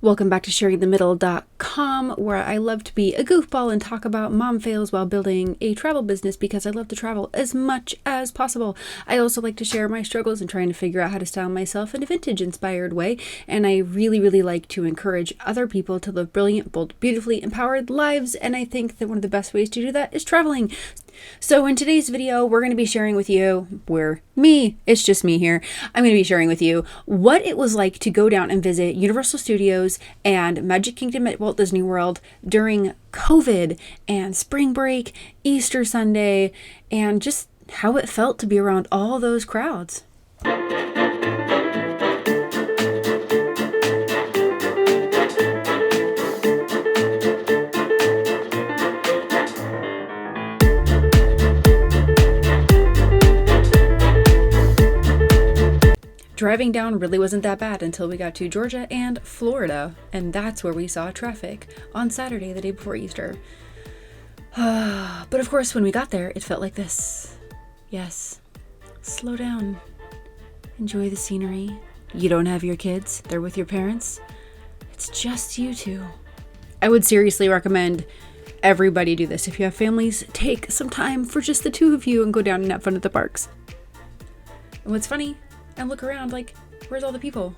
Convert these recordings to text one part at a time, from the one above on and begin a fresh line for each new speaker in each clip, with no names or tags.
Welcome back to Sharingthemiddle.com, where I love to be a goofball and talk about mom fails while building a travel business because I love to travel as much as possible. I also like to share my struggles and trying to figure out how to style myself in a vintage-inspired way, and I really like to encourage other people to live brilliant, bold, beautifully empowered lives, and I think that one of the best ways to do that is traveling. So in today's video, we're going to be sharing with you, it's just me here, I'm going to be sharing with you what it was like to go down and visit Universal Studios and Magic Kingdom at Walt Disney World during COVID and spring break, Easter Sunday, and just how it felt to be around all those crowds. Driving down really wasn't that bad until we got to Georgia and Florida, and that's where we saw traffic on Saturday, the day before Easter. But of course, when we got there, it felt like this. Yes, slow down. Enjoy the scenery. You don't have your kids, they're with your parents. It's just you two. I would seriously recommend everybody do this. If you have families, take some time for just the two of you and go down and have fun at the parks. And what's funny, and look around like, where's all the people?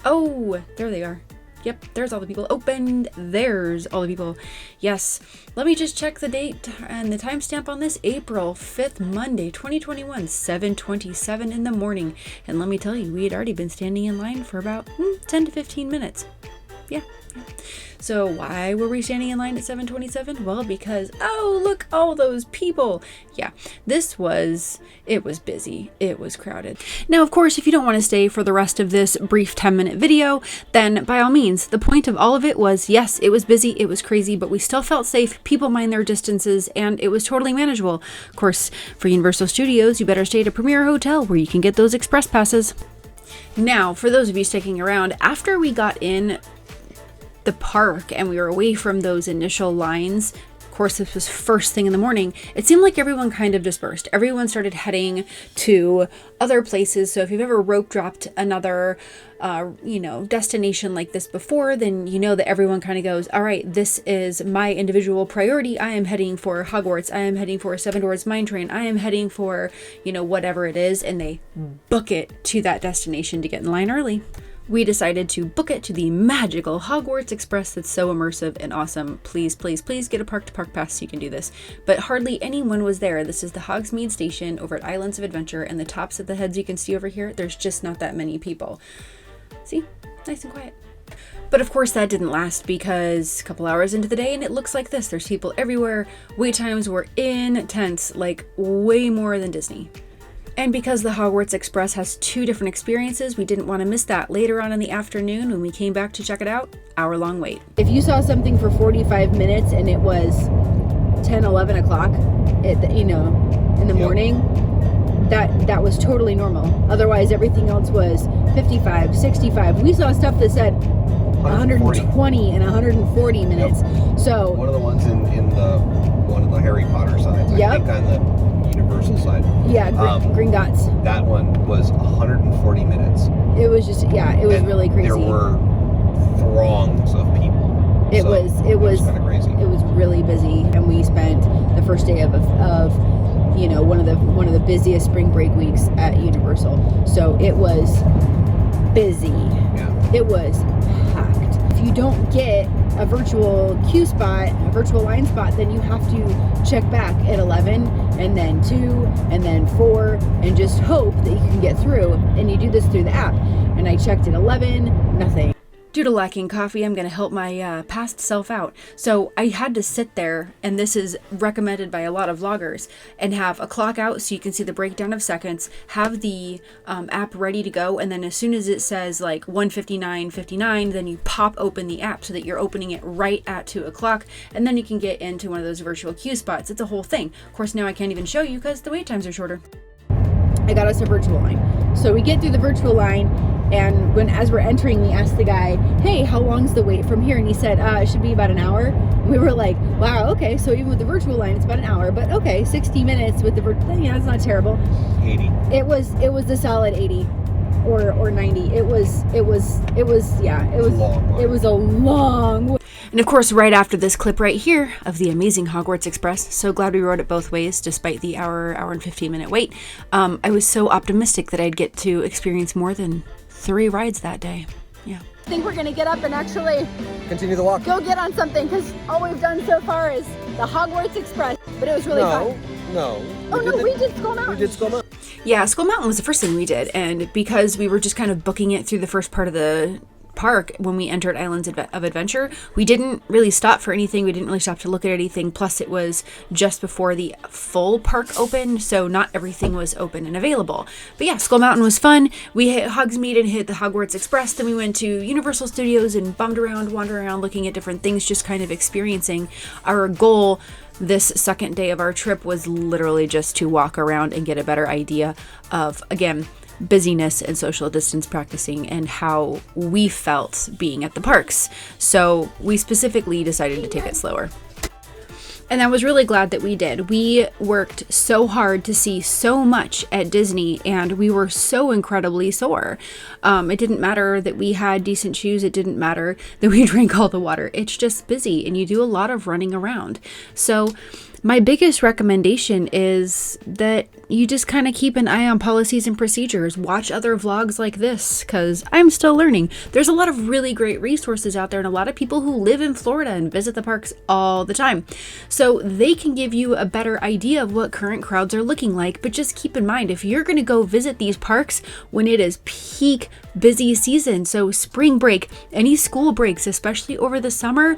Oh, there they are. Yep, there's all the people. Opened. There's all the people. Yes. Let me just check the date and the timestamp on this. April 5th, Monday, 2021, 7:27 in the morning. And let me tell you, we had already been standing in line for about 10 to 15 minutes. Yeah. So why were we standing in line at 7:27? Well, because, oh, look, all those people. Yeah, it was busy. It was crowded. Now, of course, if you don't want to stay for the rest of this brief 10-minute video, then by all means, the point of all of it was, yes, it was busy, it was crazy, but we still felt safe. People mind their distances, and it was totally manageable. Of course, for Universal Studios, you better stay at a premier hotel where you can get those express passes. Now, for those of you sticking around, after we got in the park and we were away from those initial lines, of course this was first thing in the morning, it seemed like everyone kind of dispersed. Everyone started heading to other places. So if you've ever rope dropped another destination like this before, then you know that everyone kind of goes, all right, this is my individual priority. I am heading for Hogwarts. I am heading for Seven Dwarfs Mine Train. I am heading for, whatever it is, and they book it to that destination to get in line early. We decided to book it to the magical Hogwarts Express that's so immersive and awesome. Please, please, please get a park-to-park pass so you can do this. But hardly anyone was there. This is the Hogsmeade Station over at Islands of Adventure, and the tops of the heads you can see over here, there's just not that many people. See? Nice and quiet. But of course that didn't last because a couple hours into the day and it looks like this. There's people everywhere. Wait times were intense, like way more than Disney. And because the Hogwarts Express has two different experiences, we didn't want to miss that later on in the afternoon when we came back to check it out. Hour-long wait. If you saw something for 45 minutes and it was 10, 11 o'clock, in the morning, that was totally normal. Otherwise, everything else was 55, 65. We saw stuff that said 120 and 140 minutes.
Yep.
So
one of the ones in one of the Harry Potter sides.
Yep.
I think on the Universal side.
Yeah, Gringotts.
That one was 140 minutes.
It was just, it was really crazy.
There were throngs of people.
It was
kind of crazy.
It was really busy, and we spent the first day of one of the busiest spring break weeks at Universal. So it was busy.
Yeah.
It was packed. If you don't get a virtual queue spot, a virtual line spot, then you have to check back at 11 and then 2 and then 4 and just hope that you can get through. And you do this through the app. And I checked at 11, nothing. Due to lacking coffee, I'm going to help my past self out. So I had to sit there, and this is recommended by a lot of vloggers, and have a clock out so you can see the breakdown of seconds, have the app ready to go, and then as soon as it says like 1:59:59, then you pop open the app so that you're opening it right at 2 o'clock, and then you can get into one of those virtual queue spots. It's a whole thing. Of course, now I can't even show you because the wait times are shorter. I got us a virtual line. So we get through the virtual line, and as we're entering, we asked the guy, hey, how long's the wait from here? And he said, it should be about an hour. We were like, wow, okay, so even with the virtual line, it's about an hour, but okay, 60 minutes with the virtual, it's not terrible.
80.
It was a solid 80.
or 90. It was a long.
And of course, right after this clip right here of the amazing Hogwarts Express, so glad we rode it both ways despite the hour and 15-minute wait. I was so optimistic that I'd get to experience more than 3 rides that day. Yeah.
I think we're gonna get up and actually
Continue the walk.
go get on something, because all we've done so far is the Hogwarts Express, but it was really fun.
No.
We did Skull Mountain.
We did Skull Mountain.
Yeah, Skull Mountain was the first thing we did, and because we were just kind of booking it through the first part of the park when we entered Islands of Adventure, we didn't really stop for anything. We didn't really stop to look at anything. Plus, it was just before the full park opened, so not everything was open and available. But yeah, Skull Mountain was fun. We hit Hogsmeade and hit the Hogwarts Express. Then we went to Universal Studios and bummed around, wandered around, looking at different things, just kind of experiencing. Our goal this second day of our trip was literally just to walk around and get a better idea of, again, busyness and social distance practicing and how we felt being at the parks. So we specifically decided to take it slower. And I was really glad that we did. We worked so hard to see so much at Disney, and we were so incredibly sore. It didn't matter that we had decent shoes. It didn't matter that we drank all the water. It's just busy, and you do a lot of running around. So my biggest recommendation is that you just kind of keep an eye on policies and procedures. Watch other vlogs like this, because I'm still learning. There's a lot of really great resources out there, and a lot of people who live in Florida and visit the parks all the time. So they can give you a better idea of what current crowds are looking like. But just keep in mind, if you're going to go visit these parks when it is peak busy season, so spring break, any school breaks, especially over the summer,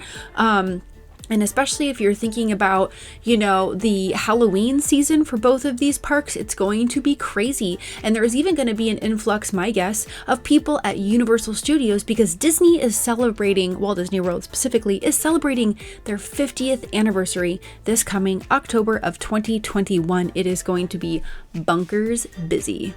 and especially if you're thinking about, the Halloween season for both of these parks, it's going to be crazy. And there's even going to be an influx, my guess, of people at Universal Studios, because Disney is celebrating, Walt Disney World specifically, is celebrating their 50th anniversary this coming October of 2021. It is going to be bunkers busy.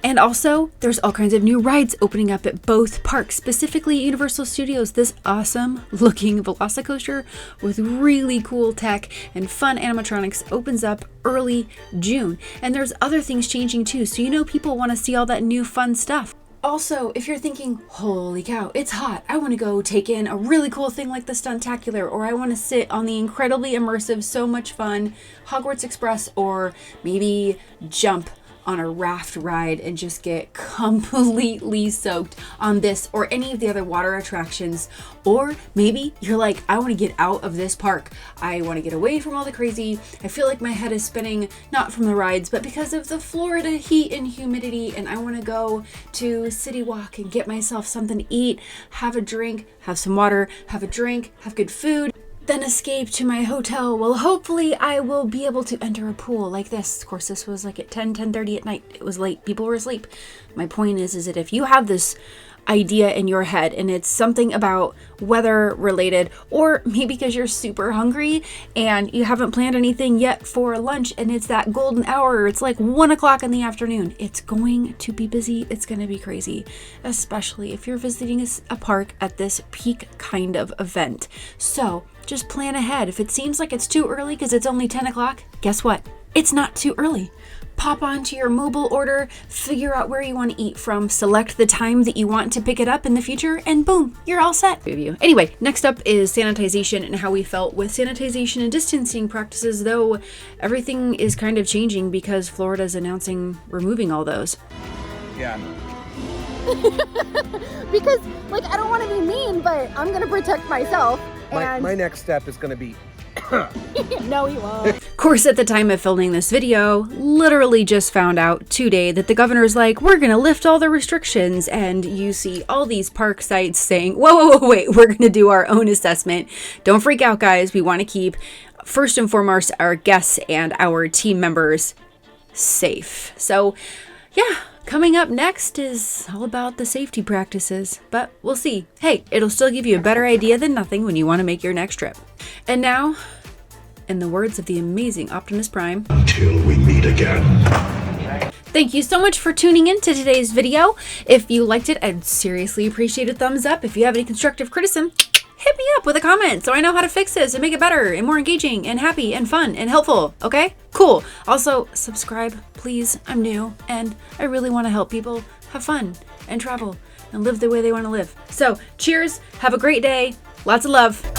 And also, there's all kinds of new rides opening up at both parks, specifically Universal Studios. This awesome looking Velocicoaster with really cool tech and fun animatronics opens up early June. And there's other things changing too, so people want to see all that new fun stuff. Also, if you're thinking, holy cow, it's hot, I want to go take in a really cool thing like the Stuntacular, or I want to sit on the incredibly immersive, so much fun Hogwarts Express, or maybe jump on a raft ride and just get completely soaked on this or any of the other water attractions. Or maybe you're like, I want to get out of this park. I want to get away from all the crazy. I feel like my head is spinning, not from the rides, but because of the Florida heat and humidity, and I want to go to City Walk and get myself something to eat, have a drink, have some water, have a drink, have good food, then escape to my hotel. Well, hopefully I will be able to enter a pool like this. Of course, this was like at 10:30 at night. It was late. People were asleep. My point is that if you have this idea in your head and it's something about weather related, or maybe because you're super hungry and you haven't planned anything yet for lunch and it's that golden hour, it's like 1 o'clock in the afternoon, it's going to be busy. It's going to be crazy, especially if you're visiting a park at this peak kind of event. So just plan ahead. If it seems like it's too early because it's only 10 o'clock, guess what? It's not too early. Pop onto your mobile order, figure out where you want to eat from, select the time that you want to pick it up in the future, and boom, you're all set. Anyway, next up is sanitization and how we felt with sanitization and distancing practices, though everything is kind of changing because Florida's announcing removing all those.
Yeah.
Because, I don't want to be mean, but I'm going to protect myself.
My next step is going to be...
No, you won't.
Of course, at the time of filming this video, literally just found out today that the governor's like, we're going to lift all the restrictions. And you see all these park sites saying, whoa, wait, we're going to do our own assessment. Don't freak out, guys. We want to keep, first and foremost, our guests and our team members safe. So, yeah. Coming up next is all about the safety practices, but we'll see. Hey, it'll still give you a better idea than nothing when you want to make your next trip. And now, in the words of the amazing Optimus Prime,
until we meet again.
Thank you so much for tuning in to today's video. If you liked it, I'd seriously appreciate a thumbs up. If you have any constructive criticism, hit me up with a comment so I know how to fix this and make it better and more engaging and happy and fun and helpful. Okay? Cool. Also, subscribe, please. I'm new and I really want to help people have fun and travel and live the way they want to live. So cheers. Have a great day. Lots of love.